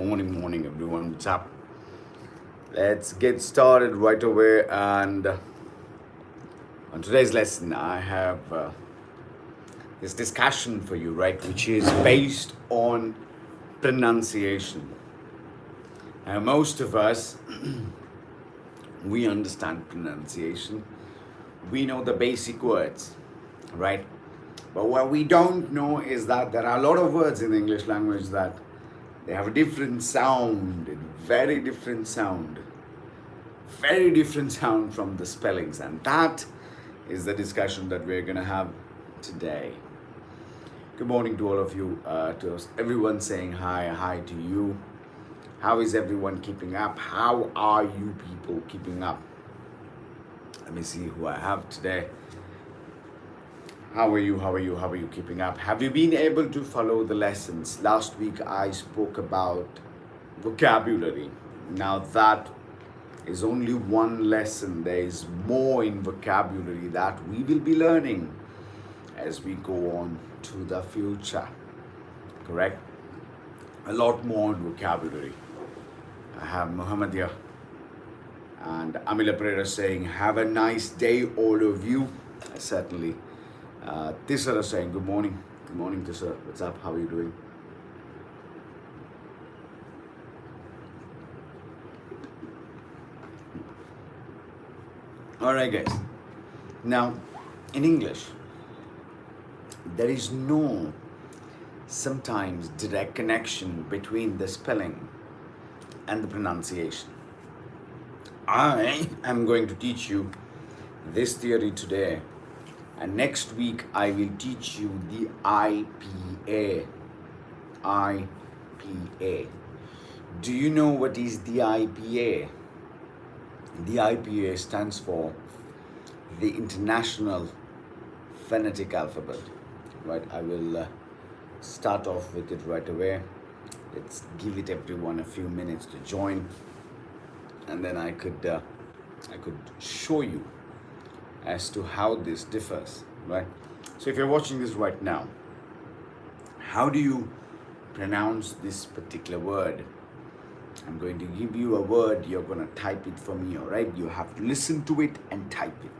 Morning, everyone. What's up? Let's get started right away. And on today's lesson, I have this discussion for you, right, which is based on pronunciation. Now, most of us, we understand pronunciation. We know the basic words, right? But what we don't know is that there are a lot of words in the English language that they have a different sound, very different sound from the spellings. And that is the discussion that we're going to have today. Good morning to all of you, to everyone saying hi to you. How is everyone keeping up? How are you people keeping up? Let me see who I have today. How are you keeping up? Have you been able to follow the lessons? Last week I spoke about vocabulary. Now that is only one lesson. There is more in vocabulary that we will be learning as we go on to the future. Correct? A lot more in vocabulary. I have Muhammad here and Amila Pereira saying, have a nice day, all of you. Certainly. Tisara saying, good morning. Good morning, Tisara. What's up? How are you doing? All right, guys. Now, in English, there is no sometimes direct connection between the spelling and the pronunciation. I am going to teach you this theory today, and next week I will teach you the IPA. IPA. Do you know what is the IPA? The IPA stands for the International Phonetic Alphabet. Right, I will start off with it right away. Let's give it everyone a few minutes to join, and then I could show you as to how this differs, right? So if you're watching this right now, how do you pronounce this particular word? I'm going to give you a word, you're going to type it for me, all right? You have to listen to it and type it.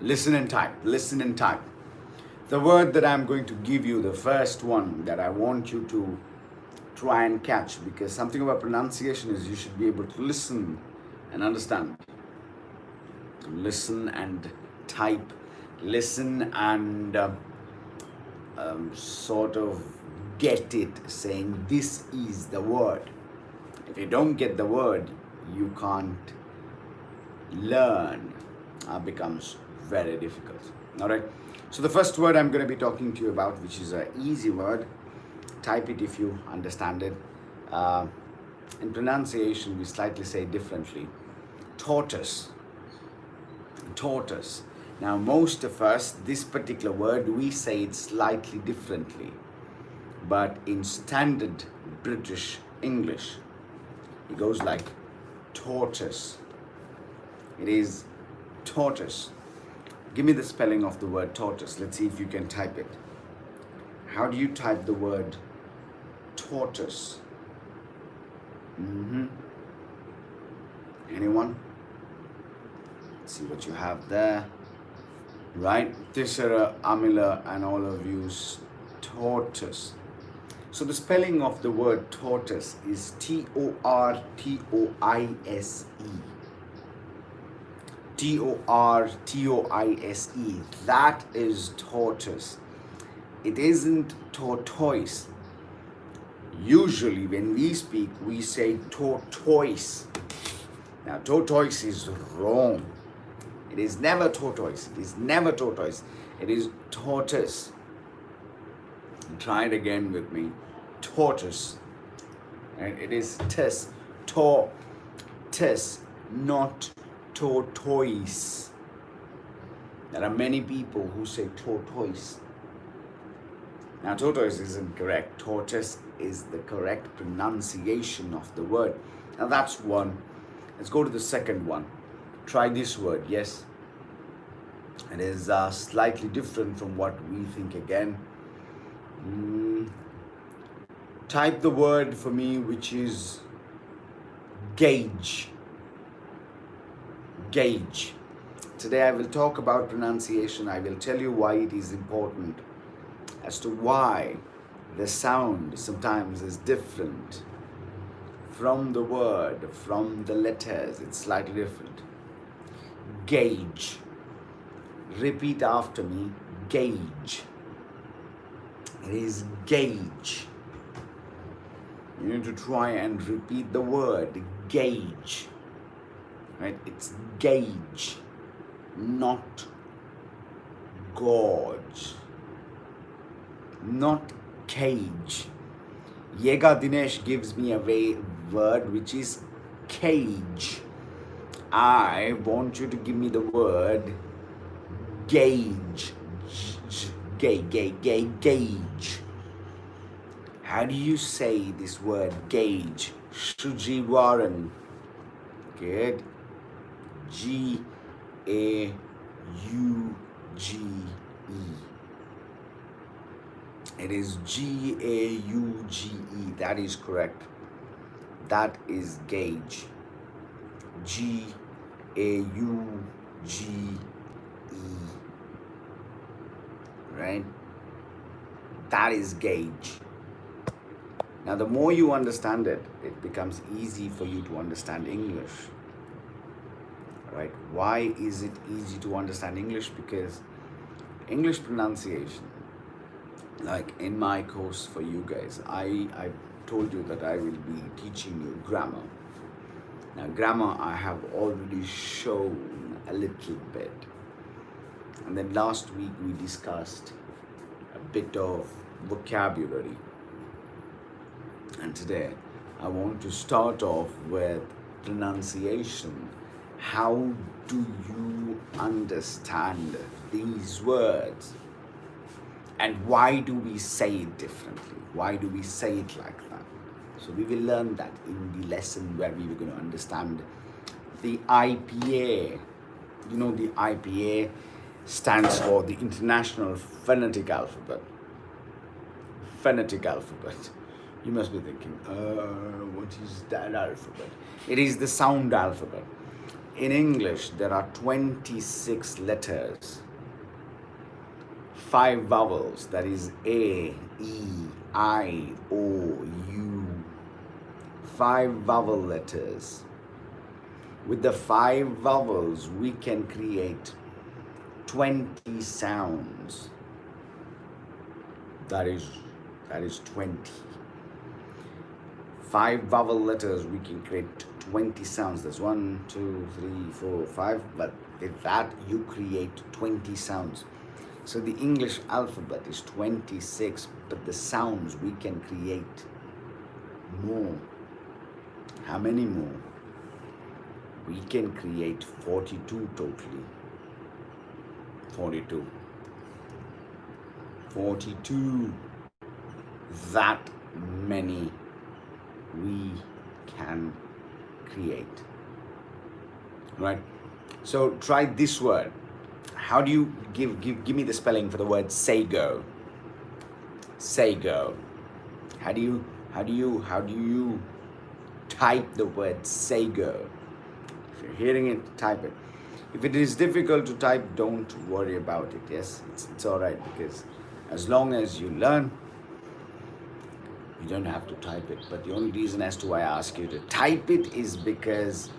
Listen and type, listen and type. The word that I'm going to give you, the first one that I want you to try and catch, because something about pronunciation is you should be able to listen and understand. Listen and type, listen and sort of get it, saying this is the word. If you don't get the word, you can't learn. Becomes very difficult. All right. So the first word I'm going to be talking to you about, which is an easy word, type it if you understand it. In pronunciation, we slightly say differently. Tortoise. Tortoise. Now, most of us, this particular word, we say it slightly differently. But in standard British English, it goes like tortoise. It is tortoise. Give me the spelling of the word tortoise. Let's see if you can type it. How do you type the word tortoise? Anyone? Let's see what you have there. Right? Tisara, Amila, and all of you, tortoise. So the spelling of the word tortoise is Tortoise. Tortoise. That is tortoise. It isn't tortoise. Usually when we speak, we say tortoise. Now tortoise is wrong. It is never tortoise. It is never tortoise. It is tortoise. Try it again with me. Tortoise. And it is tis. Tis, not tortoise. There are many people who say tortoise. Now tortoise isn't correct. Tortoise is the correct pronunciation of the word. Now that's one. Let's go to the second one. Try this word. Yes. It is slightly different from what we think again. Type the word for me, which is gauge. Gauge. Today I will talk about pronunciation. I will tell you why it is important, as to why the sound sometimes is different from the word, from the letters. It's slightly different. Gauge. Repeat after me. Gauge. It is gauge. You need to try and repeat the word gauge. Right? It's gauge, not gorge, not cage. Yega Dinesh gives me a word which is cage. I want you to give me the word gauge. Gauge. How do you say this word gauge? Shuji Warren. Good. Gauge. It is Gauge. That is correct. That is gauge. Gauge. Right? That is gauge. Now, the more you understand it, it becomes easy for you to understand English. Right? Why is it easy to understand English? Because English pronunciation, like in my course for you guys, I told you that I will be teaching you grammar. Now, grammar I have already shown a little bit. And then last week we discussed a bit of vocabulary. And today I want to start off with pronunciation. How do you understand these words? And why do we say it differently? Why do we say it like that? So we will learn that in the lesson where we were going to understand the IPA. You know, the IPA stands for the International Phonetic Alphabet. Phonetic alphabet. You must be thinking, what is that alphabet? It is the sound alphabet. In English, there are 26 letters, 5 vowels, that is A, E, I, O, U. 5 vowel letters. With the 5 vowels, we can create 20 sounds. That is 20. 5 vowel letters, we can create 20 sounds. That's 1, 2, 3, 4, 5. But with that, you create 20 sounds. So the English alphabet is 26, but the sounds we can create more. How many more? We can create 42 totally. 42. That many we can create. Right? So try this word. How do you give me the spelling for the word sago? Sago. How do you type the word sago? If you're hearing it, type it. If it is difficult to type, don't worry about it. Yes, it's all right, because as long as you learn, you don't have to type it. But the only reason as to why I ask you to type it is because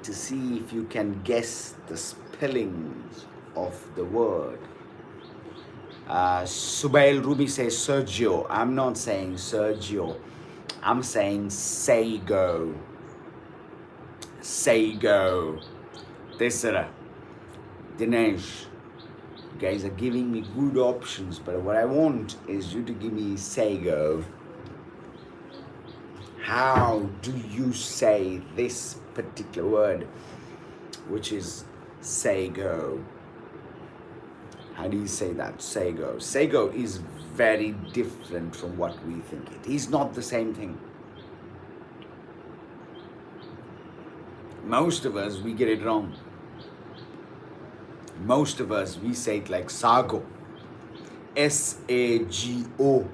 to see if you can guess the spellings of the word. Subail Ruby says Sergio. I'm not saying Sergio. I'm saying Sago. Sago. Tesara. Dinesh. You guys are giving me good options, but what I want is you to give me Sago. How do you say this particular word, which is sago? How do you say that? Sago. Sago is very different from what we think. It is not the same thing. Most of us, we get it wrong. Most of us, we say it like sago. S-A-G-O.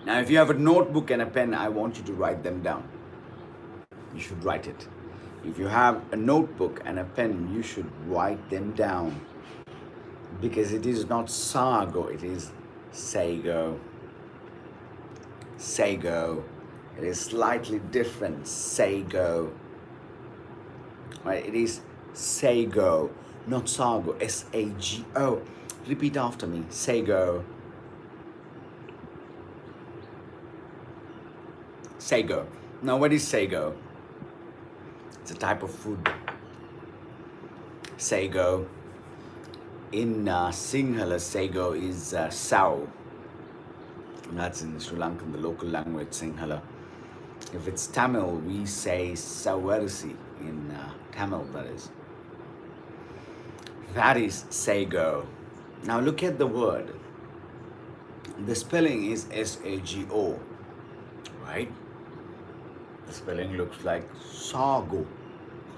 Now, if you have a notebook and a pen, I want you to write them down. You should write it. If you have a notebook and a pen, you should write them down. Because it is not sago, it is sago. Sago. It is slightly different. Sago. Right? It is sago, not sago. S-A-G-O. Repeat after me. Sago. Sago. Now, what is sago? It's a type of food. Sago. In Sinhala, sago is sao. That's in Sri Lankan, the local language, Sinhala. If it's Tamil, we say savarisi in Tamil, that is. That is sago. Now look at the word. The spelling is S-A-G-O, right? The spelling looks like sago.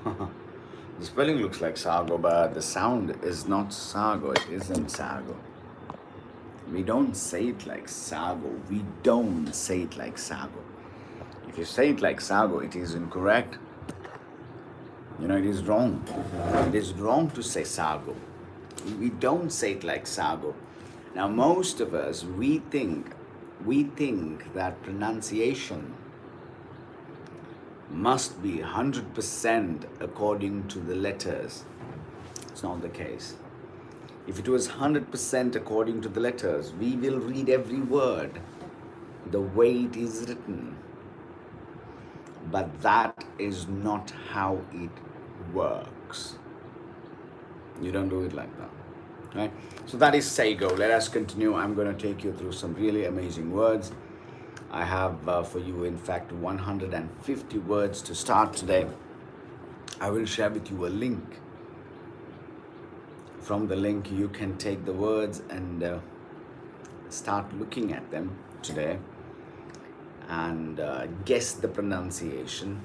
The spelling looks like sago, but the sound is not sago. It isn't sago. We don't say it like sago. We don't say it like sago. If you say it like sago, it is incorrect. You know, it is wrong. It is wrong to say sago. We don't say it like sago. Now, most of us, we think that pronunciation must be 100% according to the letters. It's not the case. If it was 100% according to the letters, we will read every word the way it is written. But that is not how it works. You don't do it like that, right? So that is sago. Let us continue. I'm going to take you through some really amazing words. I have for you, in fact, 150 words to start today. I will share with you a link. From the link, you can take the words and start looking at them today and guess the pronunciation.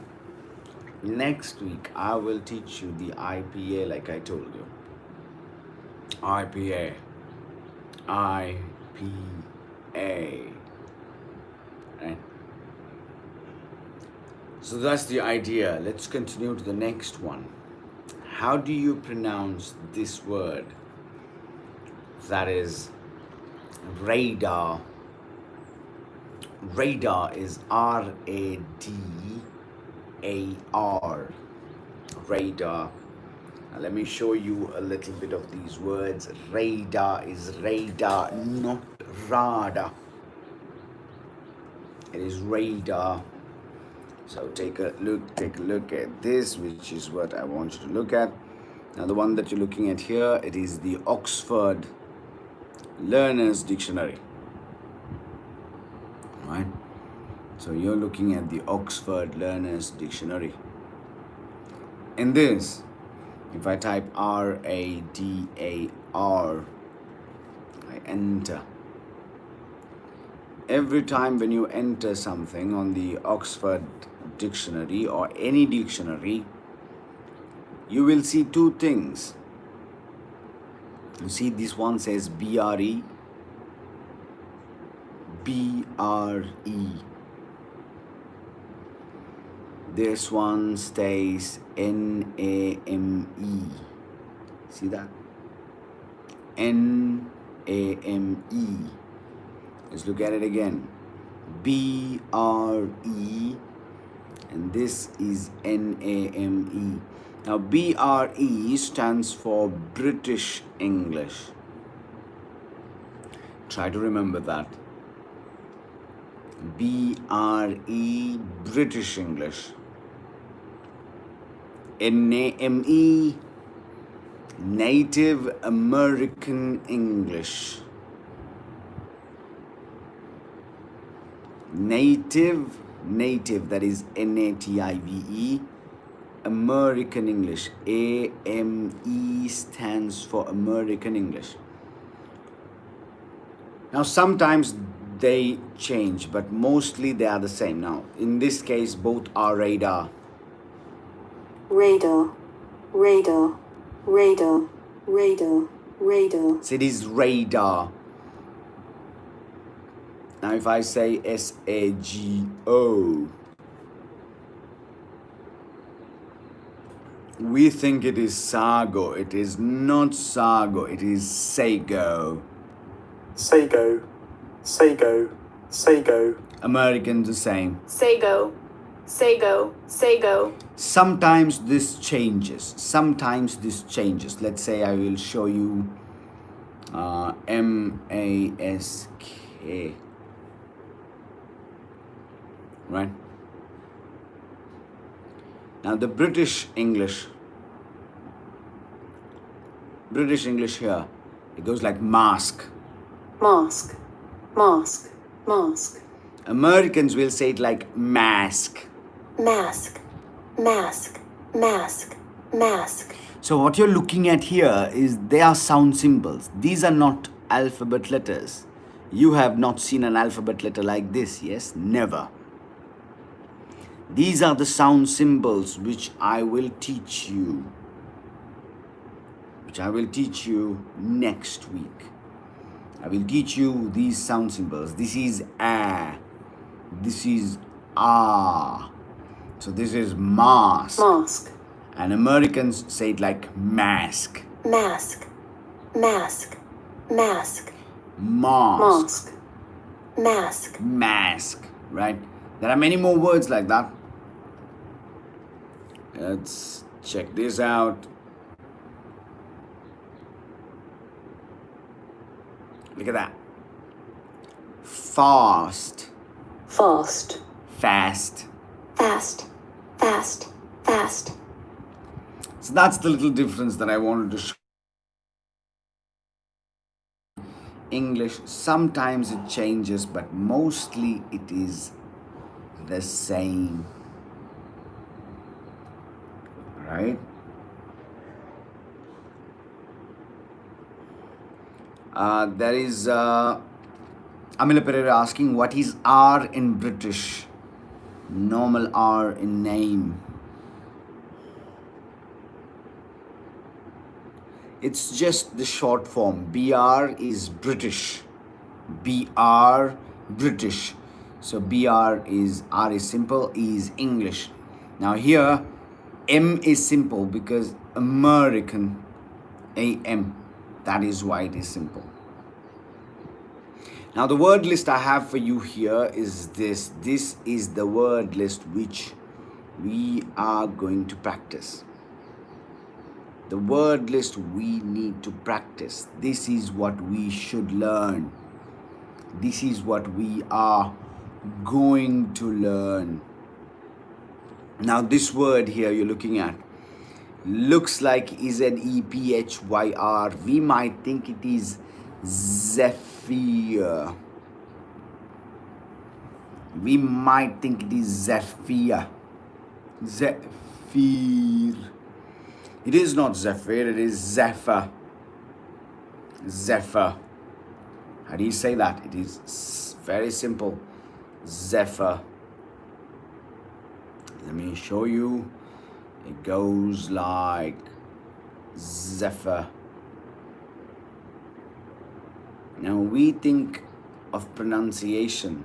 Next week, I will teach you the IPA like I told you. IPA. IPA. Right? So that's the idea. Let's continue to the next one. How do you pronounce this word? That is radar. Radar is R-A-D-A-R. Radar. Now let me show you a little bit of these words. Radar is radar, not radar. It is radar. So take a look at this, which is what I want you to look at. Now the one that you're looking at here, it is the Oxford Learner's Dictionary. Right? So you're looking at the Oxford Learner's Dictionary. In this, if I type R-A-D-A-R, I enter. Every time when you enter something on the Oxford Dictionary or any dictionary, you will see two things. You see, this one says B-R-E, B-R-E. This one stays N-A-M-E. See that? N-A-M-E. Let's look at it again. B-R-E, and this is N-A-M-E. Now, B-R-E stands for British English. Try to remember that. B-R-E, British English. N-A-M-E, Native American English. Native, that is N-A-T-I-V-E, American English. A-M-E stands for American English. Now, sometimes they change, but mostly they are the same. Now, in this case, both are radar. Radar, radar, radar, radar, radar. So it is radar. Now if I say S-A-G-O, we think it is sago. It is not sago, it is sago. Sago, sago, sago. Americans the same. Sago, sago, sago. Sometimes this changes. Sometimes this changes. Let's say I will show you M-A-S-K. Right? Now the British English here, it goes like mask. Mask, mask, mask. Americans will say it like mask. Mask, mask, mask, mask. So what you're looking at here is they are sound symbols. These are not alphabet letters. You have not seen an alphabet letter like this, yes? Never. These are the sound symbols which I will teach you. Which I will teach you next week. I will teach you these sound symbols. This is A. This is A. So this is mask. Mask, And Americans say it like mask. mask, mask, mask. Mask. Mask, mask. Mask. Right? There are many more words like that. Let's check this out. Look at that. Fast. Fast, Fast. fast, fast, fast. So that's the little difference that I wanted to show. English, sometimes it changes, but mostly it is the same. Right? There is Amila Pereira asking, what is R in British? Normal R in name. It's just the short form. BR is British. BR, British. So BR is, R is simple, E is English. Now here, M is simple because American, AM. That is why it is simple. Now the word list I have for you here is this. This is the word list which we are going to practice. The word list we need to practice. This is what we should learn. This is what we are going to learn. Now this word here you're looking at looks like Zephyr. We might think it is Zephyr. We might think it is Zephyr. Zephyr. It is not Zephyr, it is Zephyr. Zephyr. How do you say that? It is very simple. Zephyr. Let me show you. It goes like Zephyr. Now we think of pronunciation.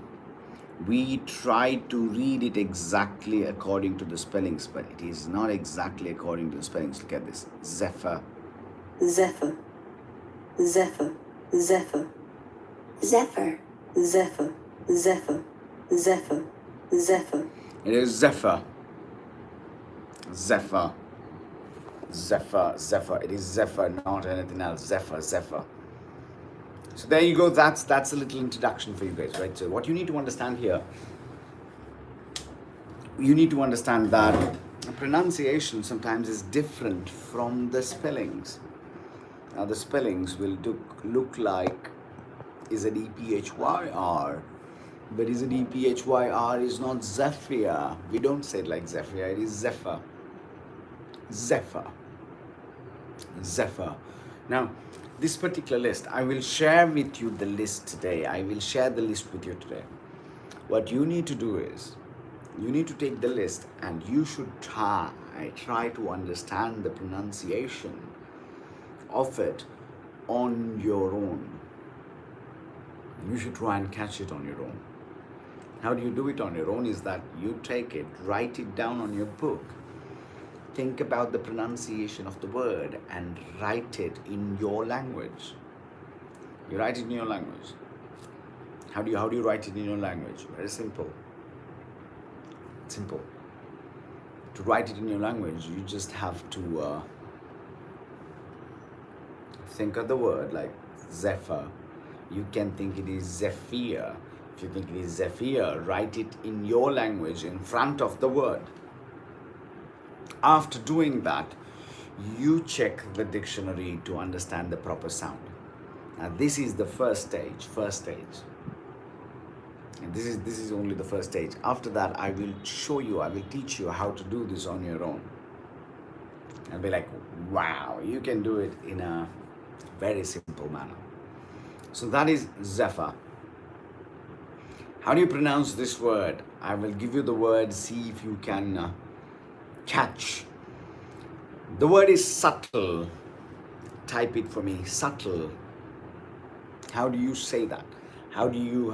We try to read it exactly according to the spellings, but it is not exactly according to the spellings. Look at this. Zephyr. Zephyr, Zephyr, Zephyr, Zephyr, Zephyr, Zephyr, Zephyr, Zephyr. It is Zephyr. Zephyr. Zephyr. Zephyr. It is Zephyr, not anything else. Zephyr. Zephyr. So there you go. That's a little introduction for you guys, right? So what you need to understand here, you need to understand that pronunciation sometimes is different from the spellings. Now the spellings will look like Zephyr, but Zephyr is not Zephyr. We don't say it like Zephyr. It is Zephyr. Zephyr. Zephyr. Now, this particular list, I will share with you the list today. I will share the list with you today. What you need to do is, you need to take the list and you should try to understand the pronunciation of it on your own. You should try and catch it on your own. How do you do it on your own? Is that you take it, write it down on your book, think about the pronunciation of the word and write it in your language. You write it in your language. How do you write it in your language? Very simple. Simple. To write it in your language, you just have to think of the word like zephyr. You can think it is zephyr. If you think it is zephyr, write it in your language in front of the word. After doing that, you check the dictionary to understand the proper sound. Now this is the first stage. And this is only the first stage. After that, I will teach you how to do this on your own. I'll be like, wow, you can do it in a very simple manner. So that is zephyr. How do you pronounce this word? I will give you the word, see if you can catch. The word is subtle. Type it for me, subtle. How do you say that? How do you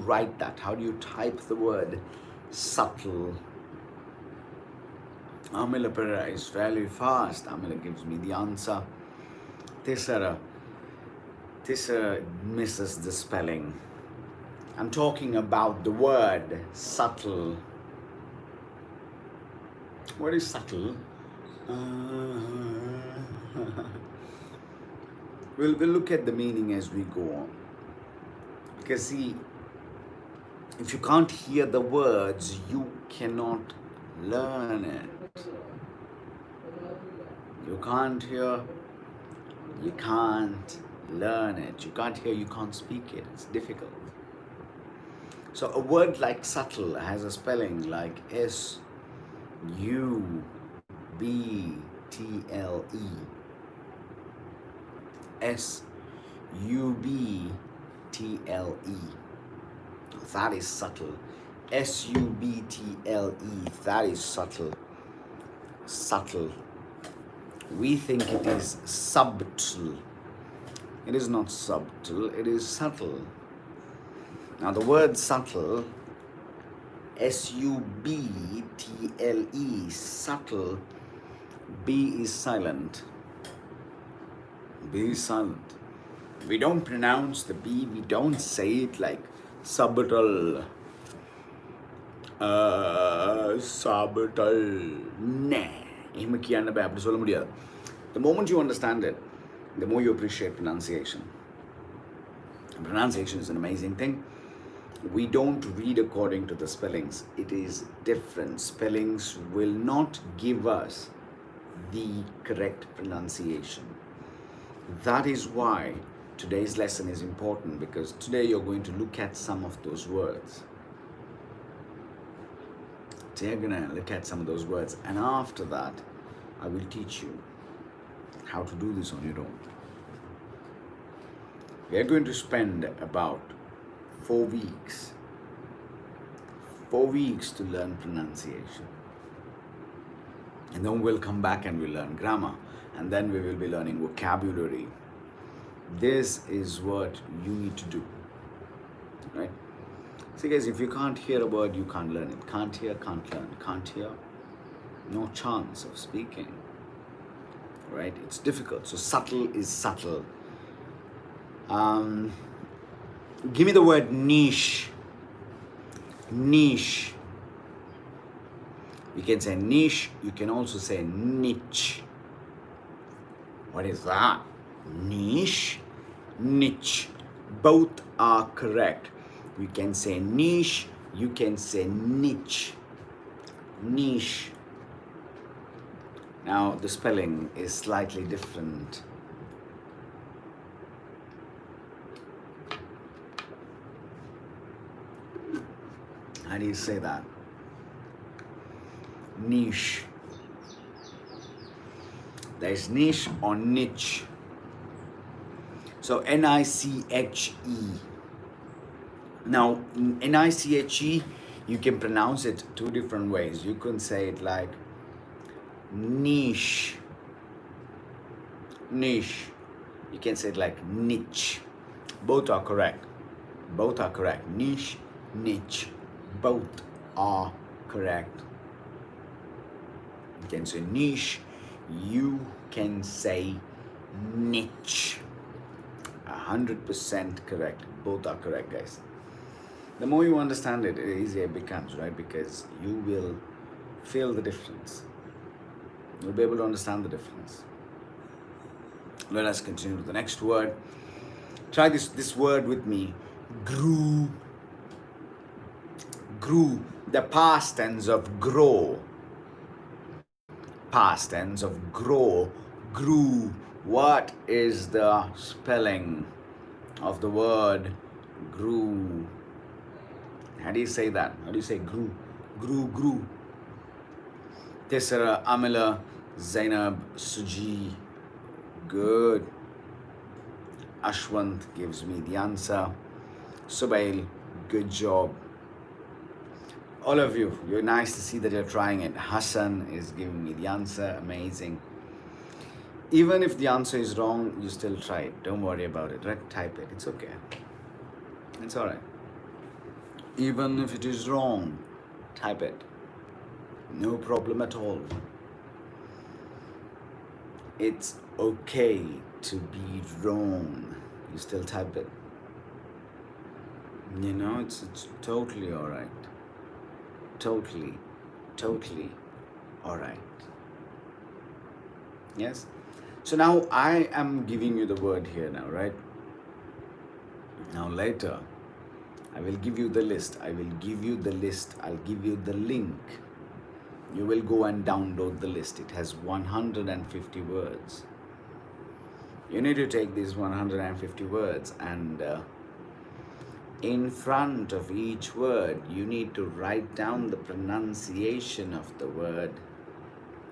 write that? How do you type the word subtle? Amila Pereira is fairly fast. Amila gives me the answer. Tessera misses the spelling. I'm talking about the word subtle. What is subtle? We'll look at the meaning as we go on. Because see, if you can't hear the words, you cannot learn it. You can't hear, you can't learn it. You can't hear, you can't speak it. It's difficult. So a word like subtle has a spelling like S-U-B-T-L-E. S-U-B-T-L-E. That is subtle. S-U-B-T-L-E. That is subtle. Subtle. We think it is subtle. It is not subtle, it is subtle. Now the word subtle, S-U-B-T-L-E, subtle, B is silent. B is silent. We don't pronounce the B, we don't say it like subtle. Subtle. Nah. The moment you understand it, the more you appreciate pronunciation. And pronunciation is an amazing thing. We don't read according to the spellings. It is different. Spellings will not give us the correct pronunciation. That is why today's lesson is important, because today you're going to look at some of those words. Today you're going to look at some of those words, and after that, I will teach you how to do this on your own. We are going to spend about 4 weeks. 4 weeks to learn pronunciation. And then we'll come back and we'll learn grammar. And then we will be learning vocabulary. This is what you need to do. Right? See guys, if you can't hear a word, you can't learn it. Can't hear, can't learn. Can't hear, no chance of speaking. Right? It's difficult. So subtle is subtle. Give me the word niche. Niche. You can say niche. You can also say niche. What is that? Niche, niche. Both are correct. You can say niche. You can say niche. Niche. Now the spelling is slightly different. How do you say that? Niche. There's niche or niche. So N-I-C-H-E. Now, N-I-C-H-E, you can pronounce it 2 different ways. You can say it like niche. Niche. You can say it like niche. Both are correct. Both are correct. Niche, niche. Both are correct. You can say niche. You can say niche. 100% correct. Both are correct, guys. The more you understand it, the easier it becomes, right? Because you will feel the difference. You'll be able to understand the difference. Let us continue to the next word. Try this word with me. Grew. Grew. The past tense of grow. Past tense of grow. Grew. What is the spelling of the word grew? How do you say that? How do you say grew? Grew, grew. Tesara, Amila, Zainab, Suji. Good. Ashwant gives me the answer. Subail, good job. All of you, you're nice to see that you're trying it. Hassan is giving me the answer. Amazing. Even if the answer is wrong, you still try it. Don't worry about it, right? Type it. It's okay. It's all right. Even if it is wrong, type it. No problem at all. It's okay to be wrong. You still type it. You know, it's totally all right. Totally all right. Yes? So now I am giving you the word here now, right? Now later, I will give you the list. I will give you the list. I'll give you the link. You will go and download the list. It has 150 words. You need to take these 150 words and in front of each word, you need to write down the pronunciation of the word.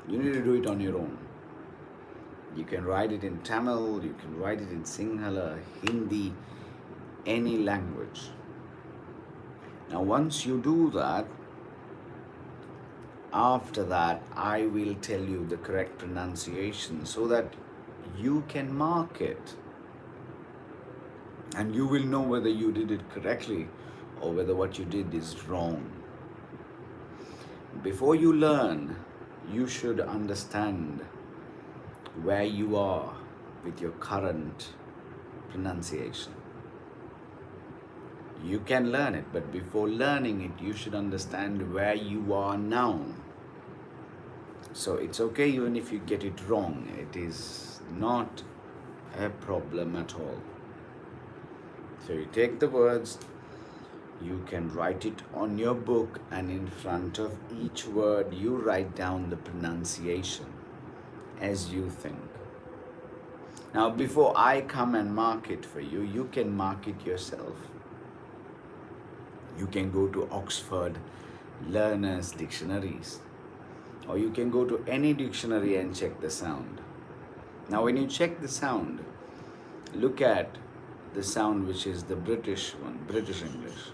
You need to do it on your own. You can write it in Tamil, you can write it in Sinhala, Hindi, any language. Now, once you do that, after that, I will tell you the correct pronunciation so that you can mark it. And you will know whether you did it correctly or whether what you did is wrong. Before you learn, you should understand where you are with your current pronunciation. You can learn it, but before learning it, you should understand where you are now. So it's okay even if you get it wrong. It is not a problem at all. So you take the words, you can write it on your book, and in front of each word, you write down the pronunciation as you think. Now, before I come and mark it for you, you can mark it yourself. You can go to Oxford Learners Dictionaries, or you can go to any dictionary and check the sound. Now, when you check the sound, look at the sound which is the British one, British English.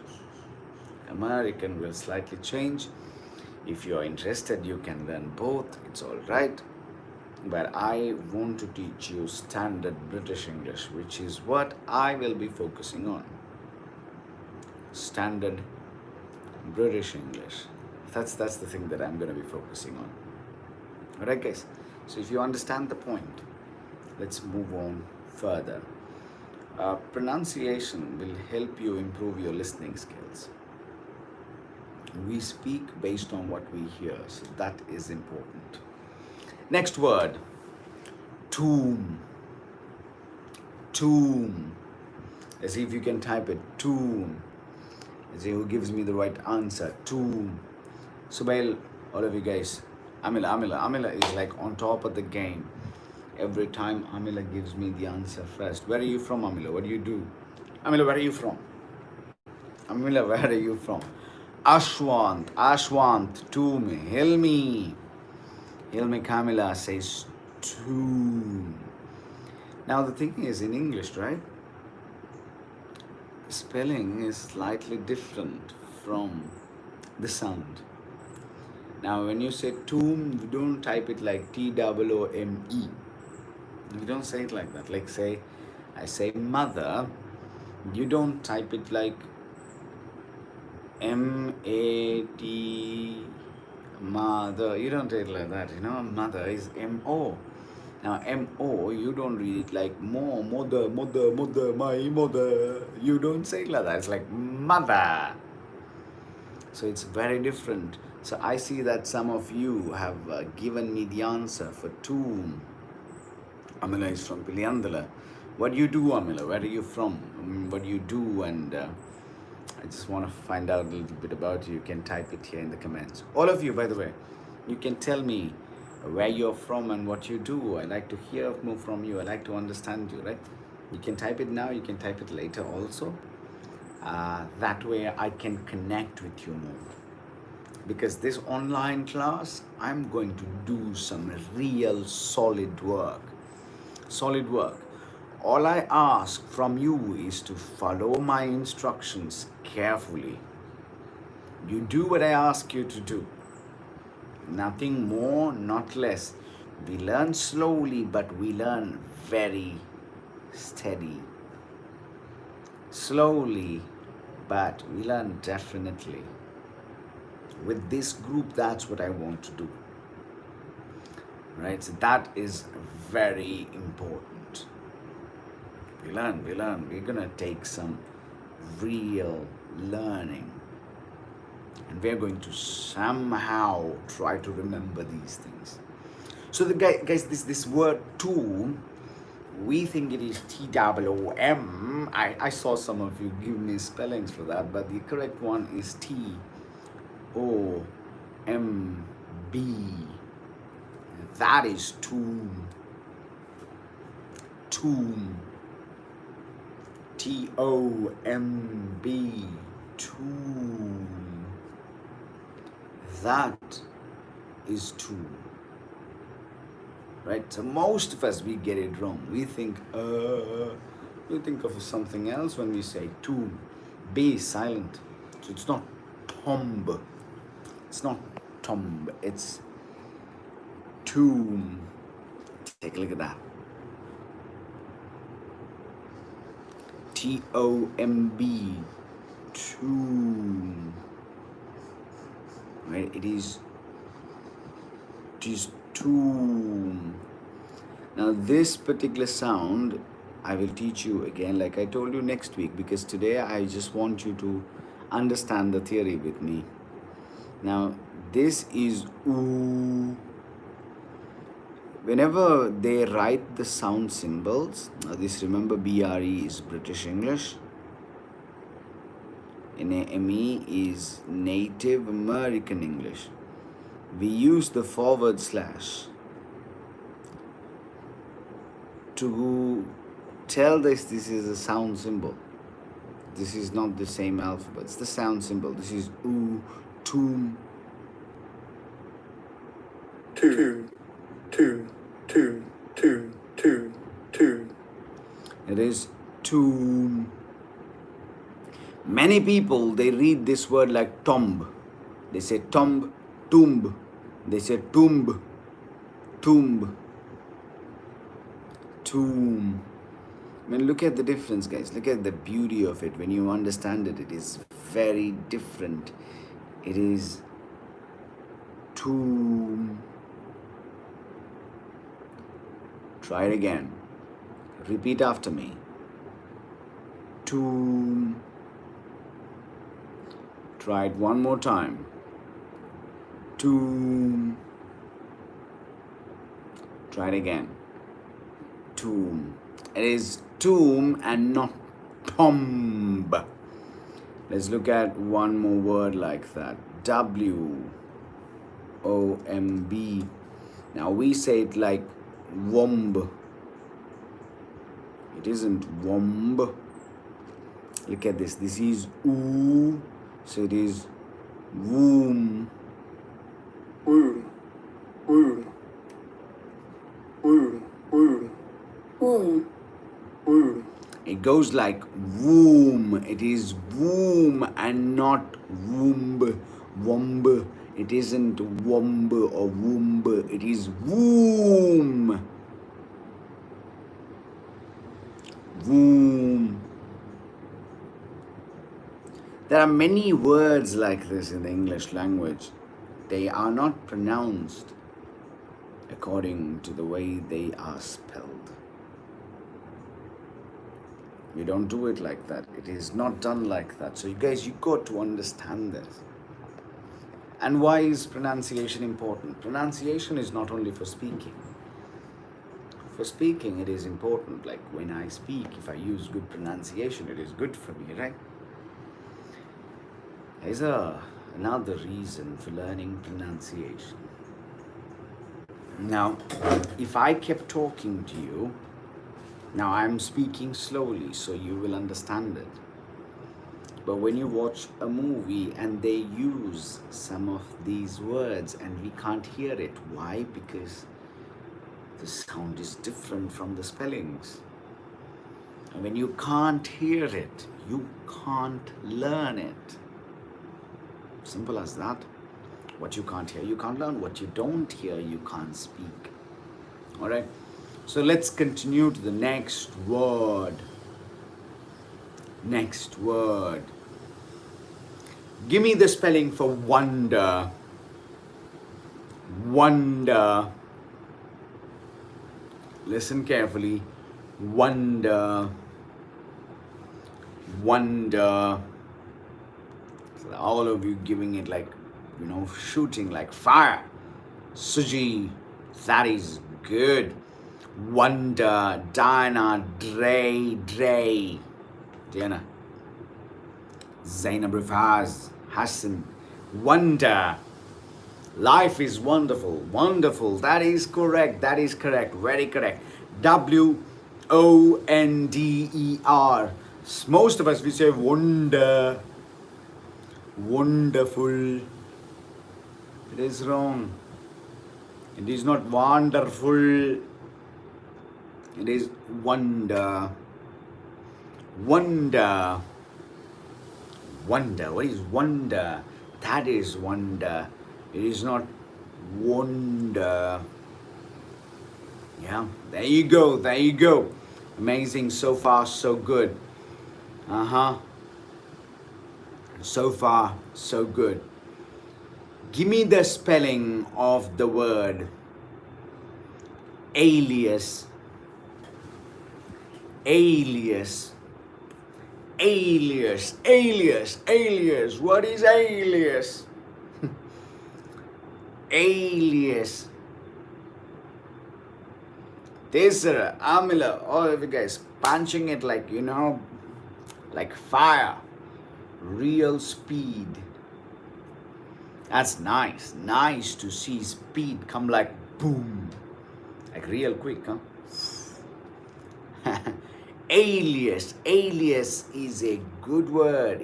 American will slightly change. If you are interested, you can learn both. It's all right. But I want to teach you standard British English, which is what I will be focusing on. Standard British English. That's the thing that I'm going to be focusing on. All right, guys. So if you understand the point, let's move on further. Pronunciation will help you improve your listening skills. We speak based on what we hear, so that is important. Next word, tomb. Tomb. Let's see if you can type it. Tomb. Let's see who gives me the right answer. Tomb. Subail, all of you guys. Amila is like on top of the game. Every time Amila gives me the answer first. Where are you from, Amila? What do you do? Amila, where are you from? Amila, where are you from? Ashwant, tomb. Hilmi Kamila says tomb. Now the thing is, in English, right? Spelling is slightly different from the sound. Now when you say tomb, you don't type it like T-O-O-M-E. You don't say it like that. Like say, I say mother, You don't type it like M-A-T, mother. You don't read it like that, Mother is M-O. Now, M-O, you don't read it like mother, mother, mother, my mother. You don't say it like that. It's like mother. So it's very different. So I see that some of you have given me the answer for two. Amila is from Piliandala. What do you do, Amila? Where are you from? What do you do? And I just want to find out a little bit about you. You can type it here in the comments. All of you, by the way, you can tell me where you're from and what you do. I like to hear more from you. I like to understand you, right? You can type it now. You can type it later also. That way I can connect with you more. Because this online class, I'm going to do some real solid work. Solid work. All I ask from you is to follow my instructions carefully. You do what I ask you to do. Nothing more, not less. We learn slowly, but we learn very steady. Slowly, but we learn definitely. With this group, that's what I want to do. Right? So that is very important. We learn. We're going to take some real learning. And we're going to somehow try to remember these things. So the guys, this word tomb, we think it is T-O-O-M. I saw some of you give me spellings for that, but the correct one is T-O-M-B. That is tomb. Tomb. T-O-M-B. Tomb. That is tomb. Right? So most of us, we get it wrong. We think of something else when we say tomb. B is silent. So it's not tomb. It's not tomb. It's tomb. Take a look at that. T-O-M-B. Tomb. Right? It is tomb. Now this particular sound I will teach you again, like I told you, next week, because today I just want you to understand the theory with me. Now this is oo. Whenever they write the sound symbols, now this, remember, BRE is British English, NAME is Native American English. We use the forward slash to tell this is a sound symbol. This is not the same alphabet. It's the sound symbol. This is oo, tomb. Tomb. Tomb. Tomb. Tomb. Tomb. Tomb. It is tomb. Many people, they read this word like tomb. They say tomb, tomb. They say tomb, tomb, tomb. I mean, look at the difference, guys. Look at the beauty of it. When you understand it, it is very different. It is tomb. Try it again. Repeat after me. Tomb. Try it one more time. Tomb. Try it again. Tomb. It is tomb and not tomb. Let's look at one more word like that. W-O-M-B. Now we say it like womb. It isn't womb. Look at this. This is oo. So it is womb. Womb. Womb. Womb. Womb. womb, Womb. It goes like womb. It is womb and not womb. Womb. It isn't womb or womb. It is womb. Womb. There are many words like this in the English language. They are not pronounced according to the way they are spelled. We don't do it like that. It is not done like that. So you guys, you got to understand this. And why is pronunciation important? Pronunciation is not only for speaking. For speaking, it is important. Like when I speak, if I use good pronunciation, it is good for me, right? There's another reason for learning pronunciation. Now, if I kept talking to you, now I'm speaking slowly, so you will understand it. But when you watch a movie and they use some of these words and we can't hear it, why? Because the sound is different from the spellings. And when you can't hear it, you can't learn it. Simple as that. What you can't hear, you can't learn. What you don't hear, you can't speak. All right. So let's continue to the next word. Next word. Give me the spelling for wonder. Wonder. Listen carefully. Wonder. Wonder. So all of you giving it like, shooting like fire. Suji, that is good. Wonder. Diana, Dre. Diana. Zainab Rifaz, Hassan. Wonder. Life is wonderful. Wonderful. That is correct. That is correct. Very correct. WONDER. Most of us, we say wonder. Wonderful. It is wrong. It is not wonderful. It is wonder. Wonder. Wonder. What is wonder? That is wonder. It is not wonder. Yeah, there you go. There you go. Amazing. So far, so good. So far, so good. Give me the spelling of the word alias. Alias. Alias. Alias. Alias. What is alias? Alias. Tesara, Amila, all of you guys punching it like, like fire. Real speed. That's nice. Nice to see speed come like boom. Like real quick, huh? Alias. Alias is a good word.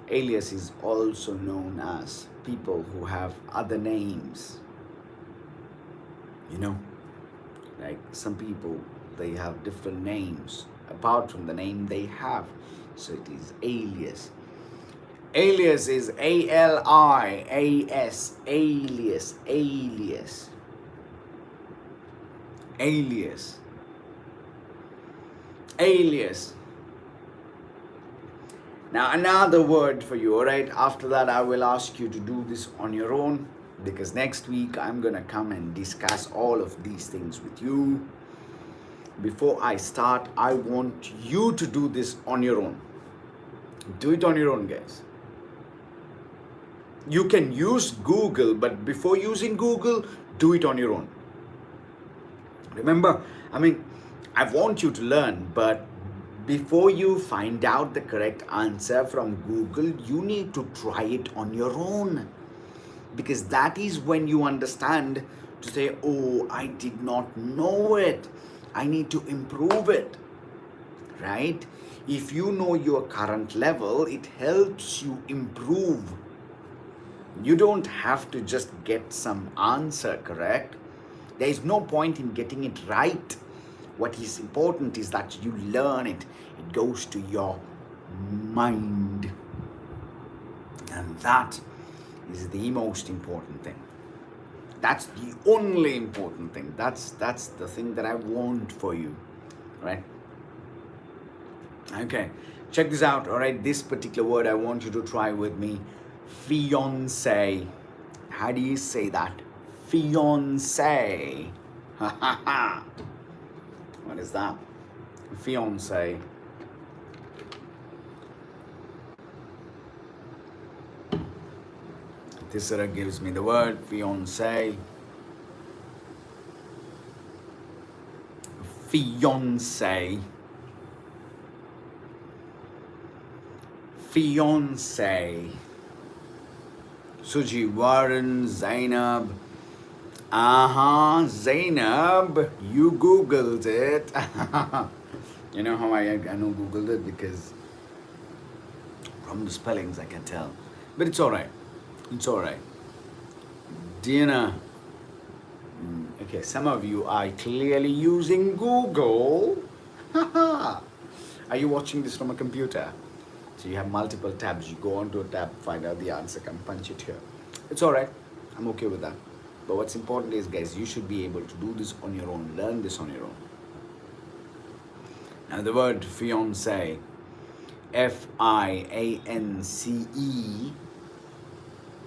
Alias is also known as people who have other names. Like some people, they have different names apart from the name they have. So it is alias. Alias is ALIAS. Alias. Alias. Alias. Alias. Now another word for you, alright? After that I will ask you to do this on your own, because next week I'm gonna come and discuss all of these things with you. Before I start, I want you to do this on your own. Do it on your own, guys. You can use Google, but before using Google, do it on your own. Remember, I want you to learn, but before you find out the correct answer from Google, you need to try it on your own. Because that is when you understand to say, oh, I did not know it. I need to improve it, right? If you know your current level, it helps you improve. You don't have to just get some answer correct. There is no point in getting it right. What is important is that you learn it. It goes to your mind. And that is the most important thing. That's the only important thing. That's the thing that I want for you, right? Okay. Check this out, all right? This particular word I want you to try with me. Fiance. How do you say that? Fiance. Ha ha ha. What is that? Fiance. Tisara gives me the word fiance. Fiance. Fiance. Suji, Warren, Zainab. Zainab, you Googled it. You know how I know Googled it? Because from the spellings I can tell. But it's alright. It's alright. Diana. Okay, some of you are clearly using Google. Are you watching this from a computer? So you have multiple tabs. You go onto a tab, find out the answer, come punch it here. It's alright. I'm okay with that. But what's important is, guys, you should be able to do this on your own. Learn this on your own. Now the word fiance. F-I-A-N-C-E.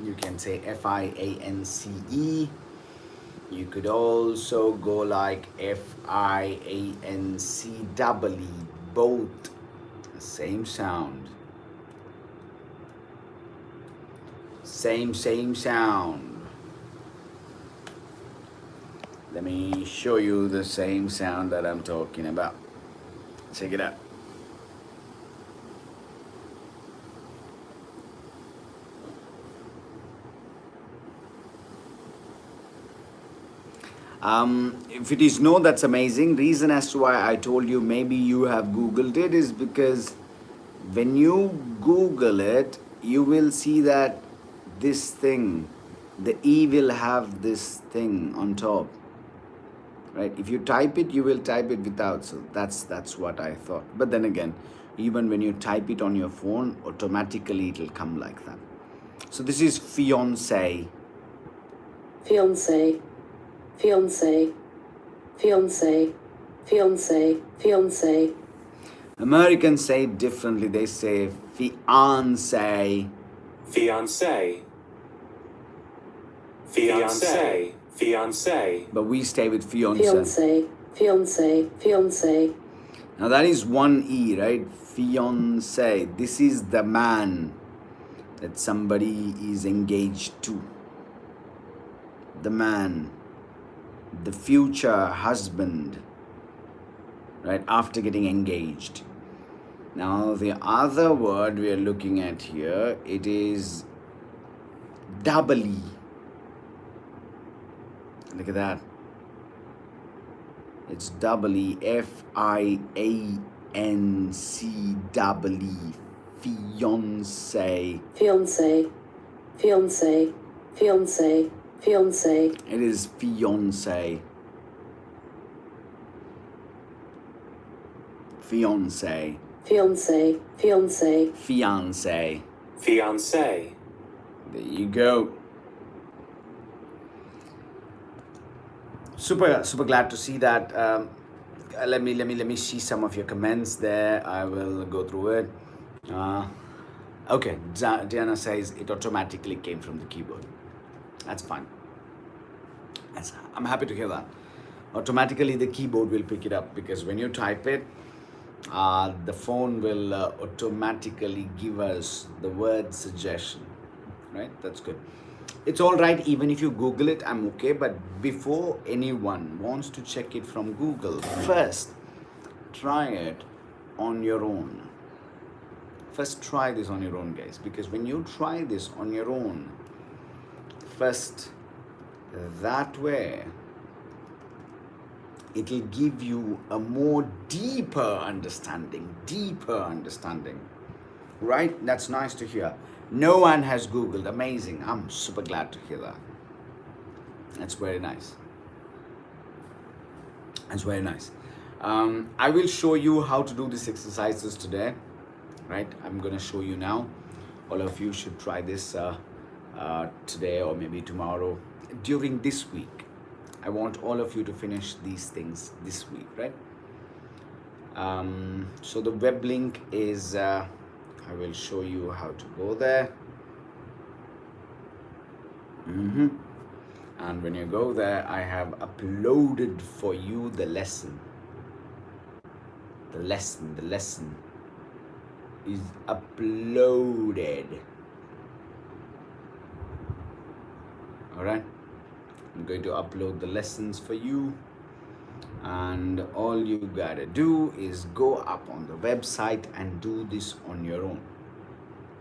You can say F-I-A-N-C-E. You could also go like F-I-A-N-C-E-E. Both same sound. Same sound. Let me show you the same sound that I'm talking about. Check it out. If it is no, that's amazing. Reason as to why I told you maybe you have Googled it is because when you Google it, you will see that this thing, the E will have this thing on top, right? If you type it, you will type it without. So that's what I thought. But then again, even when you type it on your phone, automatically it will come like that. So this is fiance. Fiance. Fiance. Fiance. Fiance. Fiance. Americans say it differently. They say fiance. Fiance. Fiance. Fiance. But we stay with fiance. Fiance. Fiance. Fiance. Now that is one E, right? Fiance. This is the man that somebody is engaged to. The man. The future husband. Right? After getting engaged. Now the other word we are looking at here, it is double E. Look at that. It's double E. F-I-A-N-C-E-E. Fiance. Fiance. Fiance. Fiance. Fiance. It is fiance. Fiance. Fiance. Fiance. Fiance. Fiance. There you go. Super glad to see that. Let me see some of your comments there. I will go through it. Okay, Diana says it automatically came from the keyboard. That's fine. I'm happy to hear that. Automatically the keyboard will pick it up because when you type it, the phone will automatically give us the word suggestion. Right? That's good. It's all right even if you Google it, I'm okay. But before anyone wants to check it from Google, first try it on your own. First try this on your own, guys, because when you try this on your own, first that way it will give you a more deeper understanding, right? That's nice to hear. No one has Googled. Amazing. I'm super glad to hear that. That's very nice. That's very nice. I will show you how to do these exercises today, right? I'm going to show you now. All of you should try this today or maybe tomorrow. During this week, I want all of you to finish these things this week, right? So the web link is, I will show you how to go there. And when you go there, I have uploaded for you the lesson. The lesson is uploaded. All right, I'm going to upload the lessons for you, and all you gotta do is go up on the website and do this on your own.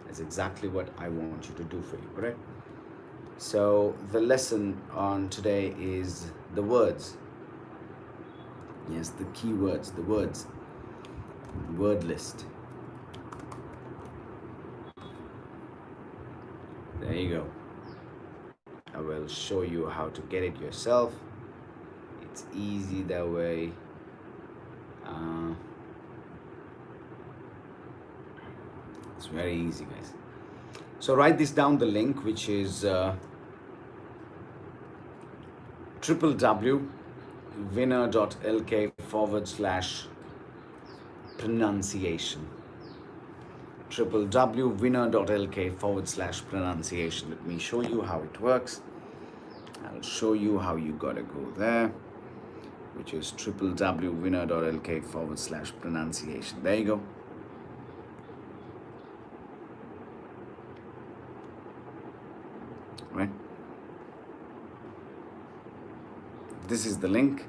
That's exactly what I want you to do for you. All right, so the lesson on today is the words. Yes, the keywords, the words, word list. There you go. I will show you how to get it yourself. It's easy that way. It's very easy, guys. So write this down, the link, which is www.winner.lk/pronunciation. www.winner.lk/pronunciation. Let me show you how it works. I'll show you how you gotta go there, which is www.winner.lk/pronunciation. There you go. Right? This is the link.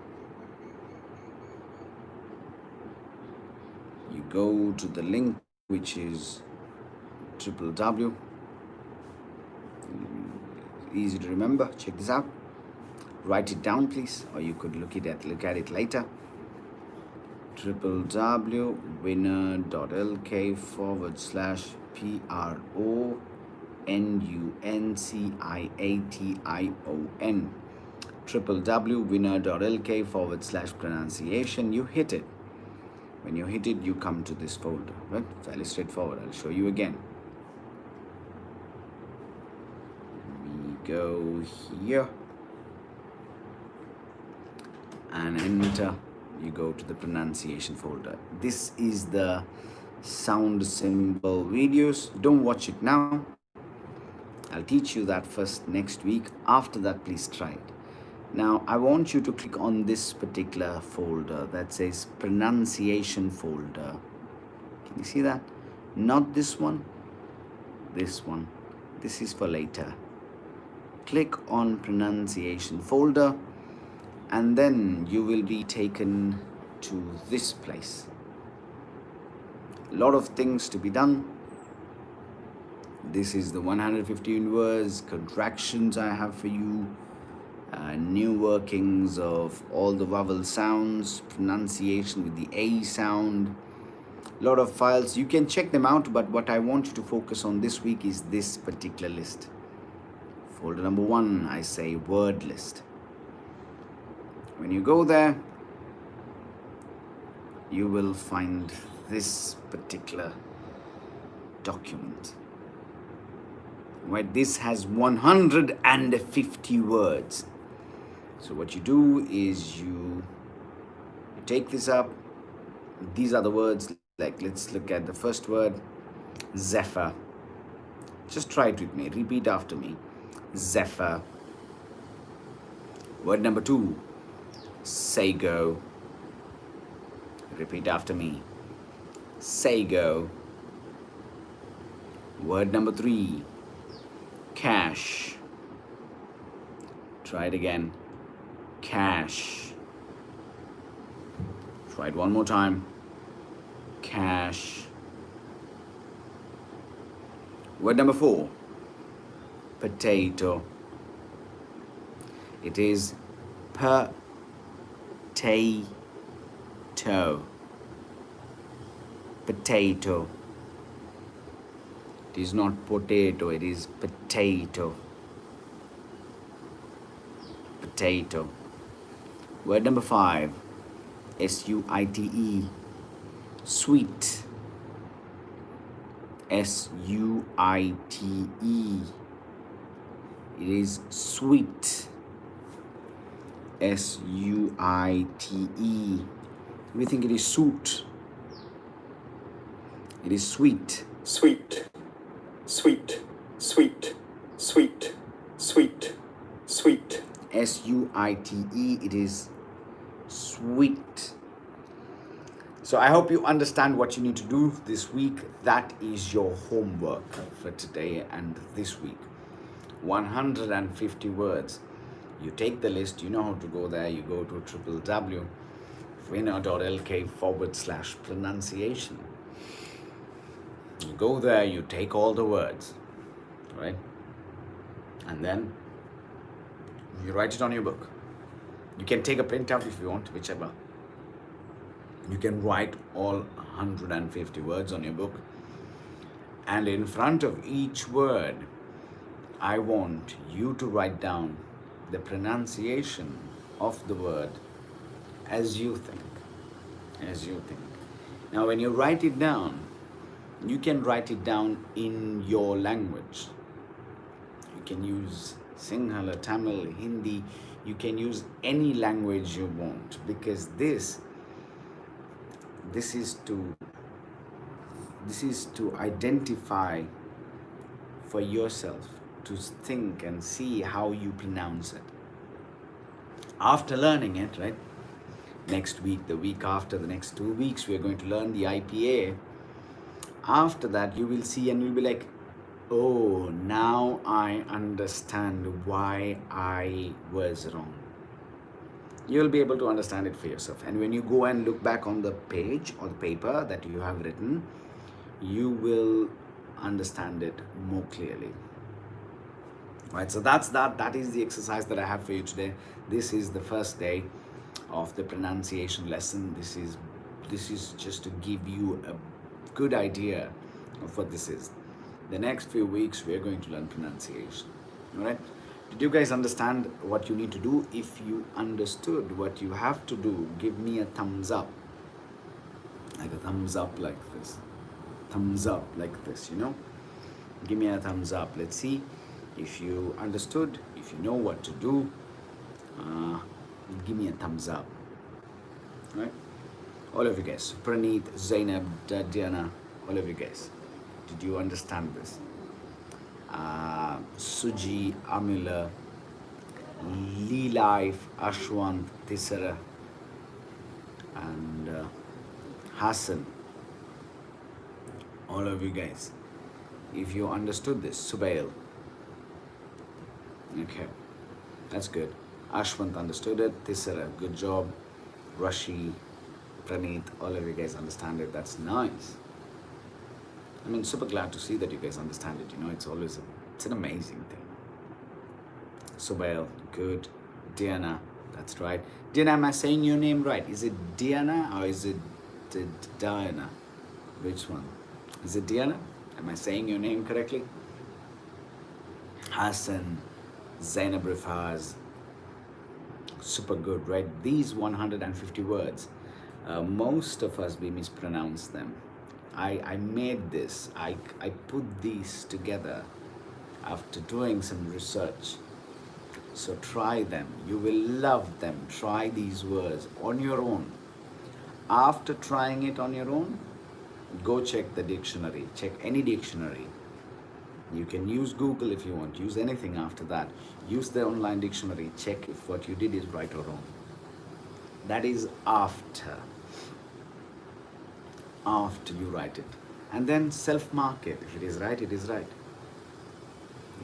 You go to the link, which is www. Easy to remember. Check this out. Write it down, please, or you could look at it later. www.winner.lk/pronunciation. www.winner.lk/pronunciation. You hit it. When you hit it, you come to this folder. Right? Fairly straightforward. I'll show you again. We go here and enter. You go to the pronunciation folder. This is the sound symbol videos. Don't watch it now. I'll teach you that first next week. After that, please try it. Now, I want you to click on this particular folder that says pronunciation folder. Can you see that? Not this one, this one. This is for later. Click on pronunciation folder, and then you will be taken to this place. A lot of things to be done. This is the 115 words, contractions I have for you, new workings of all the vowel sounds, pronunciation with the A sound, a lot of files. You can check them out, but what I want you to focus on this week is this particular list. Folder number 1, I say word list. When you go there, you will find this particular document. Right, this has 150 words. So what you do is you take this up. These are the words. Like, let's look at the first word, zephyr. Just try it with me. Repeat after me. Zephyr. Word number 2, sago. Repeat after me. Sago. Word number 3, cash. Try it again. Cash. Try it one more time. Cash. Word number 4, potato. It is potato. Potato. It is not potato, it is potato. Potato. Word number 5, S-U-I-T-E. Sweet. S-U-I-T-E. It is sweet. S-U-I-T-E. We think it is suit. It is sweet. sweet, sweet, sweet, sweet, sweet, sweet, S-U-I-T-E. It is sweet. So I hope you understand what you need to do this week. That is your homework for today and this week. 150 words. You take the list, you know how to go there. You go to www.winner.lk/pronunciation. You go there, you take all the words, right? And then you write it on your book. You can take a printout if you want, whichever. You can write all 150 words on your book. And in front of each word, I want you to write down the pronunciation of the word as you think. As you think. Now, when you write it down, you can write it down in your language. You can use Sinhala, Tamil, Hindi. You can use any language you want, because this is to identify for yourself, to think and see how you pronounce it. After learning it, right? Next week, the week after, the next 2 weeks, we are going to learn the IPA. After that, you will see and you'll be like, oh, now I understand why I was wrong. You'll be able to understand it for yourself. And when you go and look back on the page or the paper that you have written, you will understand it more clearly. Right, so that is the exercise that I have for you today. This is the first day of the pronunciation lesson. This is just to give you a good idea of what this is. The next few weeks we are going to learn pronunciation. All right, did you guys understand what you need to do? If you understood what you have to do, give me a thumbs up, like a thumbs up like this, thumbs up like this, you know. Give me a thumbs up. Let's see if you understood, if you know what to do. Give me a thumbs up. Right, all of you guys, Praneeth, Zainab, Diana, all of you guys, did you understand this? Suji, Amila, Lee Life, Ashwant, Tisara, and Hassan, all of you guys, if you understood this. Subail, okay, that's good. Ashwant understood it. Tisara, good job. Rashi, Praneeth, all of you guys understand it. That's nice. I mean, super glad to see that you guys understand it. You know, it's an amazing thing. Subail, good. Diana, that's right. Diana, am I saying your name right? Is it Diana or is it Diana? Which one? Is it Diana? Am I saying your name correctly? Hassan, Zainab Rifaz, super good, right? These 150 words, most of us, we mispronounce them. I made this, I put these together after doing some research. So try them, you will love them. Try these words on your own. After trying it on your own, go check the dictionary, check any dictionary. You can use Google if you want, use anything after that. Use the online dictionary, check if what you did is right or wrong. That is after you write it. And then self-mark it. If it is right, it is right.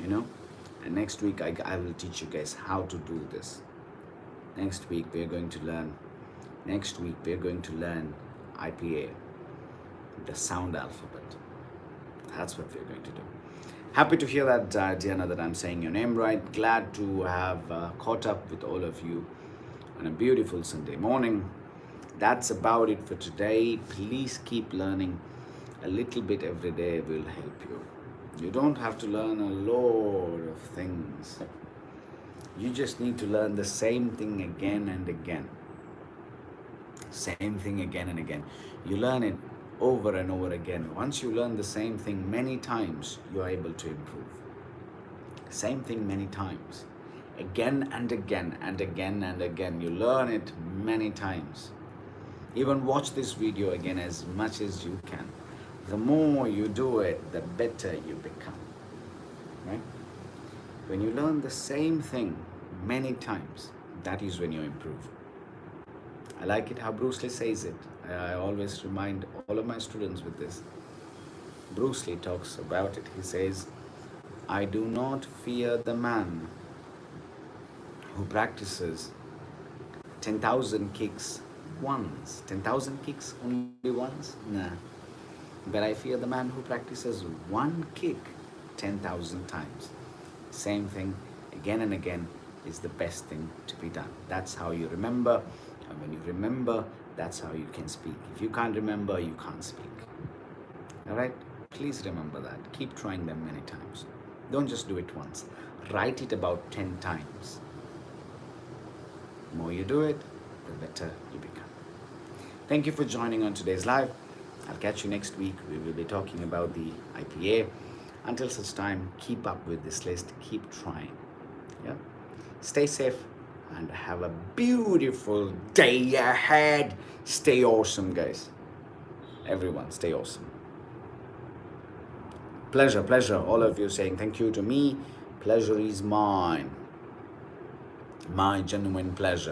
You know? And next week, I will teach you guys how to do this. Next week, we are going to learn IPA, the sound alphabet. That's what we're going to do. Happy to hear that, Diana, that I'm saying your name right. Glad to have caught up with all of you on a beautiful Sunday morning. That's about it for today. Please keep learning. A little bit every day will help you. You don't have to learn a lot of things. You just need to learn the same thing again and again. Same thing again and again. You learn it over and over again. Once you learn the same thing many times, you are able to improve. Same thing many times. Again and again and again and again. You learn it many times. Even watch this video again as much as you can. The more you do it, the better you become. Right? When you learn the same thing many times, that is when you improve. I like it how Bruce Lee says it. I always remind all of my students with this. Bruce Lee talks about it. He says, I do not fear the man who practices 10,000 kicks once. 10,000 kicks only once? Nah. But I fear the man who practices one kick 10,000 times. Same thing again and again is the best thing to be done. That's how you remember. And when you remember, that's how you can speak. If you can't remember, you can't speak. All right? Please remember that. Keep trying them many times. Don't just do it once. Write it about 10 times. The more you do it, the better you become. Thank you for joining on today's live. I'll catch you next week. We will be talking about the IPA. Until such time, keep up with this list. Keep trying. Yeah. Stay safe and have a beautiful day ahead. Stay awesome, guys. Everyone, stay awesome. Pleasure, pleasure. All of you saying thank you to me. Pleasure is mine. My genuine pleasure.